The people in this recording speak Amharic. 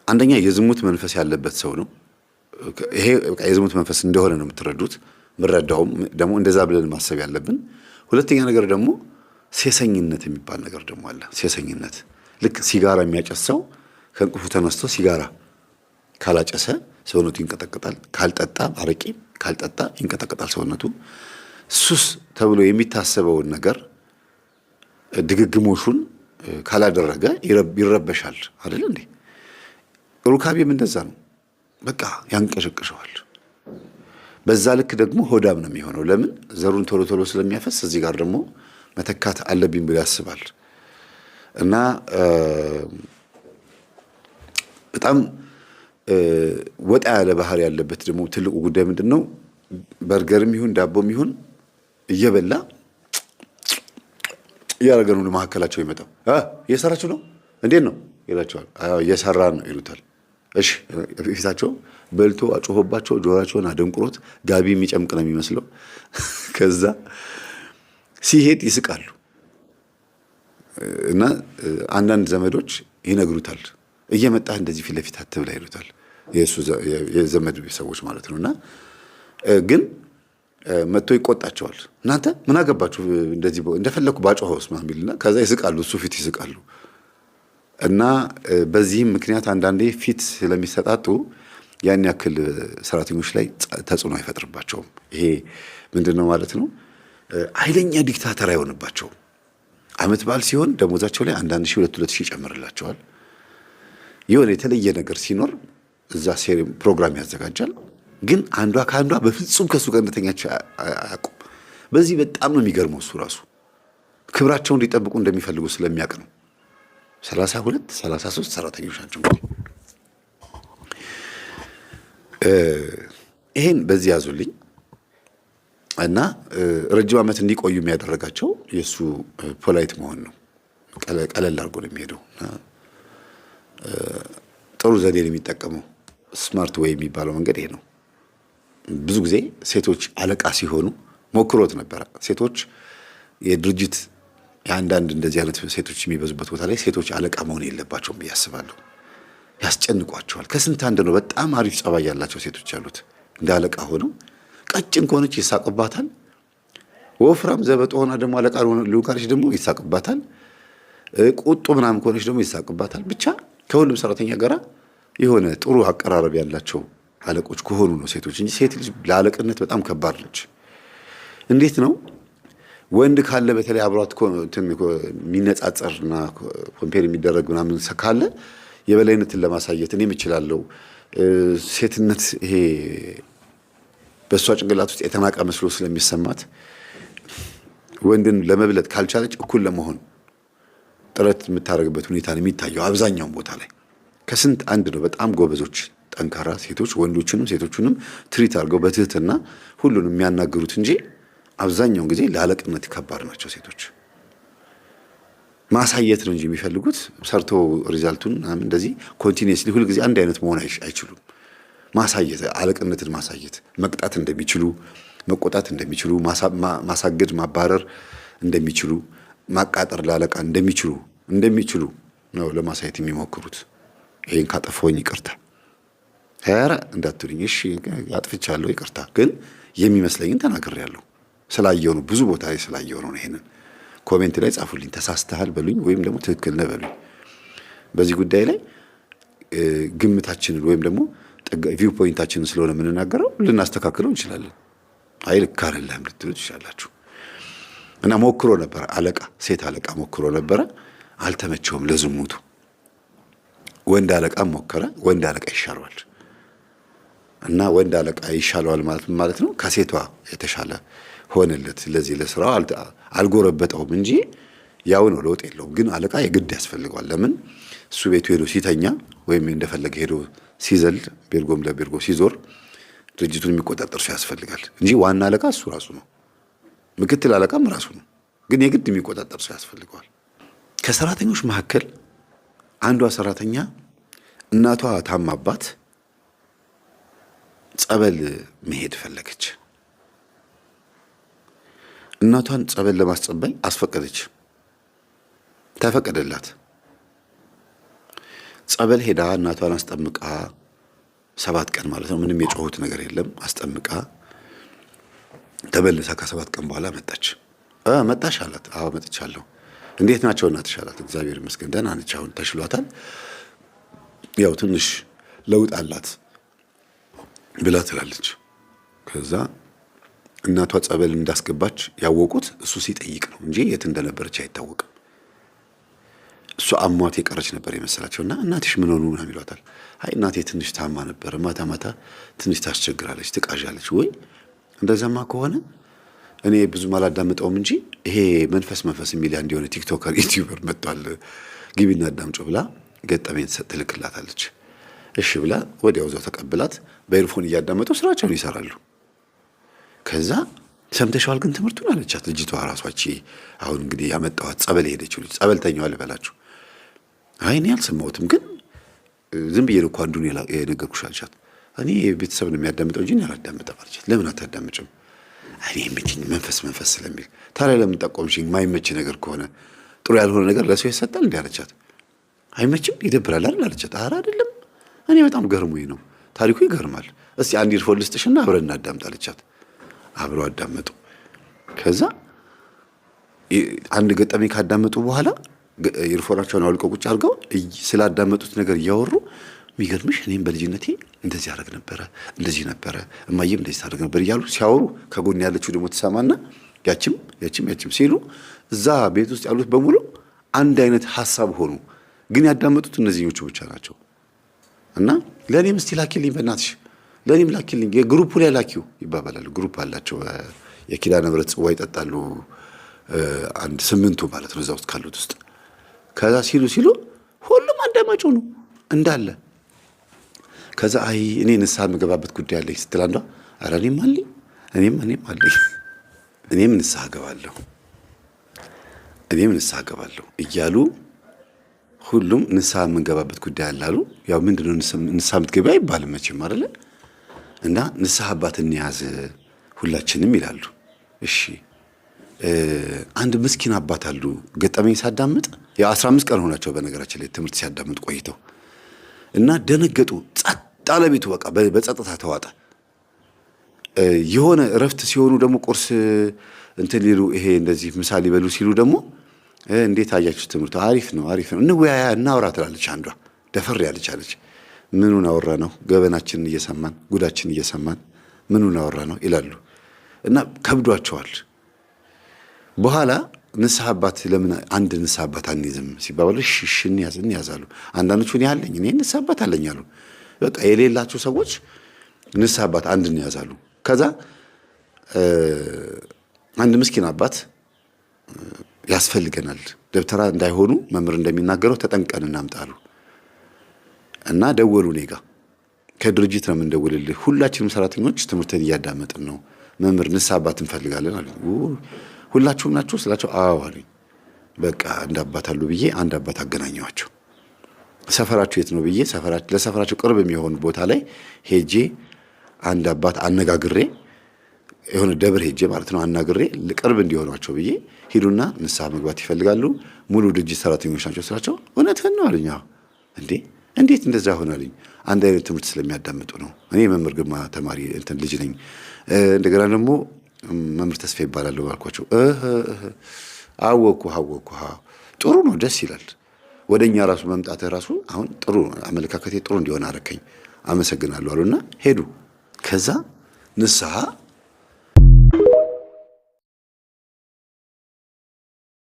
አንደኛ የዝሙት መንፈስ ያለበት ሰው ነው። ይሄ በቃ የዝሙት መንፈስ እንደሆነ ነው የምትረዱት። ምረዳውም ደግሞ እንደዛ ብለን ማሰብ ያለብን። ሁለተኛ ነገር ደግሞ ሴሰኝነት የሚባል ነገር ደግሞ አለ። ሴሰኝነት ልክ ሲጋራ የሚያጨስ ሰው ከእንቅልፉ ተነስቶ ሲጋራ ካላጨሰ ሰውነቱ ይንቀጠቀጣል። ካልጠጣ አረቄ ካልጠጣ ይንቀጠቀጣል ሰውነቱ። ሱስ ተብሎ የሚታሰበውን ነገር ድግግሞሹን ካላደረገ ይረበሻል አይደል እንዴ? ሩካቤም እንደዛ ነው። በቃ ያንቀሸቅሸዋል። በዛ ልክ ደግሞ ሆዳም ነው የሚሆነው። ለምን? ዘሩን ቶሎ ቶሎ ስለሚያፈስ እዚህ ጋር ደግሞ መተካት አለብኝ ብሎ ያስባል። እና በጣም ወጣ ያለ ባህሪ ያለበት ደግሞ ትልቁ ጉዳይ ምንድነው? በርገርም ይሁን ዳቦም ይሁን እየበላ እያደረገ ነው መካከላቸው ይመጣው። እየሰራችሁ ነው እንዴት ነው ይላቸዋል። እየሰራን ነው ይሉታል። እሺ ፊታቸው በልቶ አጮሆባቸው ጆሮአቸውን አደንቁሮት ጋቢ የሚጨምቅ ነው የሚመስለው። ከዛ ሲሄድ ይስቃሉ። እና አንዳንድ ዘመዶች ይነግሩታል፣ እየመጣህ እንደዚህ ፊት ለፊት አትብላ ይሉታል። የእሱ የዘመድ ሰዎች ማለት ነው። እና ግን መጥቶ ይቆጣቸዋል። እናንተ ምን አገባችሁ እንደዚህ እንደፈለኩ ባጮኸውስ ምናምን ቢልና ከዛ ይስቃሉ፣ እሱ ፊት ይስቃሉ። እና በዚህም ምክንያት አንዳንዴ ፊት ስለሚሰጣጡ ያን ያክል ሰራተኞች ላይ ተጽዕኖ አይፈጥርባቸውም። ይሄ ምንድነው ማለት ነው? ኃይለኛ ዲክታተር አይሆንባቸውም። አመት በዓል ሲሆን ደሞዛቸው ላይ 1000-2000 ይጨምርላቸዋል። የሆነ የተለየ ነገር ሲኖር እዛ ፕሮግራም ያዘጋጃል። ግን አንዷ ከአንዷ በፍጹም ከሱ ጋር እንደተኛች አያውቁም። በዚህ በጣም ነው የሚገርመው። እሱ ራሱ ክብራቸውን እንዲጠብቁ እንደሚፈልጉ ስለሚያውቅ ነው። 32-33 ሰራተኞች ናቸው። ይሄን በዚህ ያዙልኝ። እና ረጅም ዓመት እንዲቆዩ የሚያደርጋቸው የእሱ ፖላይት መሆን ነው። ቀለል አድርጎ ነው የሚሄደው። ጥሩ ዘዴን የሚጠቀመው ስማርት ወይ የሚባለው መንገድ ይሄ ነው። ብዙ ጊዜ ሴቶች አለቃ ሲሆኑ ሞክሮት ነበረ። ሴቶች የድርጅት የአንዳንድ እንደዚህ አይነት ሴቶች የሚበዙበት ቦታ ላይ ሴቶች አለቃ መሆን የለባቸውም ብዬ አስባለሁ። ያስጨንቋቸዋል። ከስንት አንድ ነው በጣም አሪፍ ጸባይ ያላቸው ሴቶች ያሉት እንደ አለቃ ሆነው። ቀጭን ከሆነች ይሳቅባታል። ወፍራም ዘበጥ ሆና ደግሞ አለቃ ልውካለች ደግሞ ይሳቅባታል። ቁጡ ምናምን ከሆነች ደግሞ ይሳቅባታል። ብቻ ከሁሉም ሰራተኛ ጋር የሆነ ጥሩ አቀራረብ ያላቸው አለቆች ከሆኑ ነው ሴቶች እንጂ ሴት ልጅ ለአለቅነት በጣም ከባድ ነች። እንዴት ነው? ወንድ ካለ በተለይ አብሯት የሚነጻጸርና ኮምፔር የሚደረግ ምናምን ካለ የበላይነትን ለማሳየት እኔም እችላለሁ ሴትነት ይሄ በእሷ ጭንቅላት ውስጥ የተናቀ መስሎ ስለሚሰማት ወንድን ለመብለጥ ካልቻለች እኩል ለመሆን ጥረት የምታደርግበት ሁኔታ ነው የሚታየው አብዛኛውን ቦታ ላይ። ከስንት አንድ ነው በጣም ጎበዞች ጠንካራ ሴቶች ወንዶችንም ሴቶቹንም ትሪት አድርገው በትህትና ሁሉንም የሚያናግሩት እንጂ አብዛኛውን ጊዜ ለአለቅነት ከባድ ናቸው ሴቶች። ማሳየት ነው እንጂ የሚፈልጉት ሰርቶ ሪዛልቱን እንደዚህ ኮንቲኒየስሊ ሁሉ ጊዜ አንድ አይነት መሆን አይችሉም። ማሳየት አለቅነትን ማሳየት መቅጣት እንደሚችሉ መቆጣት እንደሚችሉ ማሳገድ ማባረር እንደሚችሉ ማቃጠር ለአለቃ እንደሚችሉ ነው ለማሳየት የሚሞክሩት። ይሄን ካጠፋሁኝ ይቅርታ ኧረ እንዳትሉኝ እሺ አጥፍቻለሁ ይቅርታ ግን የሚመስለኝን ተናግሬያለሁ ስላየው ነው ብዙ ቦታ ላይ ስላየው ነው። ይሄንን ኮሜንት ላይ ጻፉልኝ ተሳስተሃል በሉኝ ወይም ደግሞ ትክክል ነህ በሉኝ። በዚህ ጉዳይ ላይ ግምታችንን ወይም ደግሞ ቪው ፖይንታችንን ስለሆነ የምንናገረው ልናስተካክለው እንችላለን። አይ ልክ አይደለም ልትሉ ትችላላችሁ። እና ሞክሮ ነበር አለቃ ሴት አለቃ ሞክሮ ነበረ አልተመቸውም ለዝሙቱ። ወንድ አለቃ ሞከረ ወንድ አለቃ ይሻለዋል። እና ወንድ አለቃ ይሻለዋል ማለት ነው ከሴቷ የተሻለ ሆነለት። ለዚህ ለስራው አልጎረበጠውም እንጂ ያው ነው ለውጥ የለውም። ግን አለቃ የግድ ያስፈልገዋል። ለምን? እሱ ቤቱ ሄዶ ሲተኛ ወይም እንደፈለገ ሄዶ ሲዘል ቤርጎም ለቤርጎ ሲዞር ድርጅቱን የሚቆጣጠር ሰው ያስፈልጋል እንጂ ዋና አለቃ እሱ ራሱ ነው። ምክትል አለቃም ራሱ ነው። ግን የግድ የሚቆጣጠር ሰው ያስፈልገዋል። ከሰራተኞች መካከል አንዷ ሰራተኛ እናቷ ታማባት ጸበል መሄድ ፈለገች። እናቷን ጸበል ለማስጸበል አስፈቀደች። ተፈቀደላት። ጸበል ሄዳ እናቷን አስጠምቃ 7 ቀን ማለት ነው ምንም የጮሁት ነገር የለም አስጠምቃ ተመልሳ ከ7 ቀን በኋላ መጣች። መጣሽ አላት። አዎ መጥቻለሁ። እንዴት ናቸው እናትሽ አላት። እግዚአብሔር ይመስገን ደህና ነች፣ አሁን ተሽሏታል፣ ያው ትንሽ ለውጥ አላት ብላ ትላለች። ከዛ እናቷ ጸበል እንዳስገባች ያወቁት እሱ ሲጠይቅ ነው እንጂ የት እንደነበረች አይታወቅም። እሱ አሟት የቀረች ነበር የመሰላቸውና እናትሽ ምን ሆኑ ምናምን ይሏታል። አይ እናቴ ትንሽ ታማ ነበር፣ ማታ ማታ ትንሽ ታስቸግራለች፣ ትቃዣለች። ወይ እንደዛማ ከሆነ እኔ ብዙም አላዳምጠውም እንጂ ይሄ መንፈስ የሚል አንድ የሆነ ቲክቶከር ዩቲዩበር መጥቷል፣ ግቢና አዳምጪ ብላ ገጠመኝ ትልክላታለች። እሺ ብላ ወዲያው ዘው ተቀብላት በኤርፎን እያዳመጡ ስራቸውን ይሰራሉ። ከዛ ሰምተሽዋል ግን ትምህርቱን አለቻት ልጅቷ ራሷች። አሁን እንግዲህ ያመጣዋት ጸበል ሄደችው ልጅ ጸበልተኛዋ ልበላችሁ። አይ እኔ አልሰማሁትም ግን ዝም ብዬ ነው እኮ አንዱን የነገርኩሽ አለቻት። እኔ ቤተሰብ ነው የሚያዳምጠው እንጂ አላዳምጠም አለቻት። ለምን አታዳምጭም? እኔ የምትኝ መንፈስ ስለሚል። ታዲያ ለምን ጠቆምሽኝ? ማይመች ነገር ከሆነ ጥሩ ያልሆነ ነገር ለሰው ይሰጣል እንዴ አለቻት። አይመችም ይደብራል አይደል አለቻት። ኧረ አይደለም እኔ በጣም ገርሞኝ ነው፣ ታሪኩ ይገርማል። እስቲ አንድ ኢርፎን ልስጥሽና አብረን እናዳምጥ አለቻት። አብረው አዳመጡ። ከዛ አንድ ገጠመኝ ካዳመጡ በኋላ ኢርፎናቸውን አውልቀው ቁጭ አድርገው ስላዳመጡት ነገር እያወሩ የሚገርምሽ እኔም በልጅነቴ እንደዚህ አደረግ ነበረ፣ እንደዚህ ነበረ፣ እማዬም እንደዚህ ታደርግ ነበር እያሉ ሲያወሩ ከጎን ያለችው ደግሞ ትሰማና ያችም ሲሉ እዛ ቤት ውስጥ ያሉት በሙሉ አንድ አይነት ሐሳብ ሆኑ። ግን ያዳመጡት እነዚህኞቹ ብቻ ናቸው። እና ለኔም እስቲ ላኪልኝ በእናትሽ ለኔም ላኪልኝ የግሩፑ ላይ ላኪው ይባባላሉ። ግሩፕ አላቸው የኪዳነ ምሕረት ጽዋ ይጠጣሉ። አንድ 8ቱ ማለት ነው እዛ ውስጥ ካሉት ውስጥ። ከዛ ሲሉ ሁሉም አዳማጩ ነው እንዳለ። ከዛ አይ እኔ ንስሐ የምገባበት ጉዳይ አለኝ ስትል አንዷ ኧረ እኔም አለኝ እኔም ንስሐ እገባለሁ እያሉ ሁሉም ንስሐ የምንገባበት ጉዳይ አለ አሉ። ያው ምንድነው ንስሐ የምትገባ አይባልም መቼም አይደለ። እና ንስሐ አባት እንያዝ ሁላችንም ይላሉ። እሺ አንድ ምስኪን አባት አሉ። ገጠመኝ ሳዳምጥ የ15 ቀን ሆናቸው በነገራችን ላይ ትምህርት ሲያዳምጥ ቆይተው እና ደነገጡ። ጸጥ አለ ቤቱ፣ በቃ በጸጥታ ተዋጠ። የሆነ እረፍት ሲሆኑ ደግሞ ቁርስ እንትን ሊሉ ይሄ እንደዚህ ምሳሌ ሊበሉ ሲሉ ደግሞ እንዴት አያችሁ ትምህርቱ? አሪፍ ነው እንወያያ እናውራ ትላለች አንዷ። ደፈር ያለች አለች። ምኑን አወራ ነው? ገበናችንን እየሰማን ጉዳችን እየሰማን ምኑን አወራ ነው ይላሉ። እና ከብዷቸዋል። በኋላ ንስሐ አባት ለምን አንድ ንስሐ አባት አንይዝም ሲባባሉ እሺ እንያዛሉ። አንዳንዶቹ እኔ አለኝ እኔ ንስሐ አባት አለኝ አሉ። በቃ የሌላቸው ሰዎች ንስሐ አባት አንድ እንያዛሉ። ከዛ አንድ ምስኪን አባት ያስፈልገናል ደብተራ እንዳይሆኑ መምህር እንደሚናገረው ተጠንቀን እናምጣሉ። እና ደወሉ እኔ ጋ ከድርጅት ነው የምንደውልልህ፣ ሁላችንም ሰራተኞች ትምህርትን እያዳመጥን ነው፣ መምህር ንስሐ አባት እንፈልጋለን አሉ። ሁላችሁም ናችሁ ስላቸው አዎ አሉኝ። በቃ አንድ አባት አሉ ብዬ አንድ አባት አገናኘዋቸው። ሰፈራችሁ የት ነው ብዬ ለሰፈራቸው ቅርብ የሚሆን ቦታ ላይ ሄጄ አንድ አባት አነጋግሬ የሆነ ደብር ሄጄ ማለት ነው አናግሬ ቅርብ እንዲሆኗቸው ብዬ ሂዱና ንስሐ መግባት ይፈልጋሉ ሙሉ ድርጅት ሰራተኞች ናቸው ስላቸው እውነትህን ነው አሉኝ። እንዴ እንዴት እንደዛ ሆናልኝ? አንድ አይነት ትምህርት ስለሚያዳምጡ ነው። እኔ መምህር ግርማ ተማሪ ልጅ ነኝ። እንደገና ደግሞ መምህር ተስፋ ይባላል አልኳቸው። አወኩ ጥሩ ነው፣ ደስ ይላል። ወደኛ ራሱ መምጣት ራሱ አሁን ጥሩ አመለካከቴ ጥሩ እንዲሆን አረከኝ፣ አመሰግናለሁ አሉና ሄዱ። ከዛ ንስሐ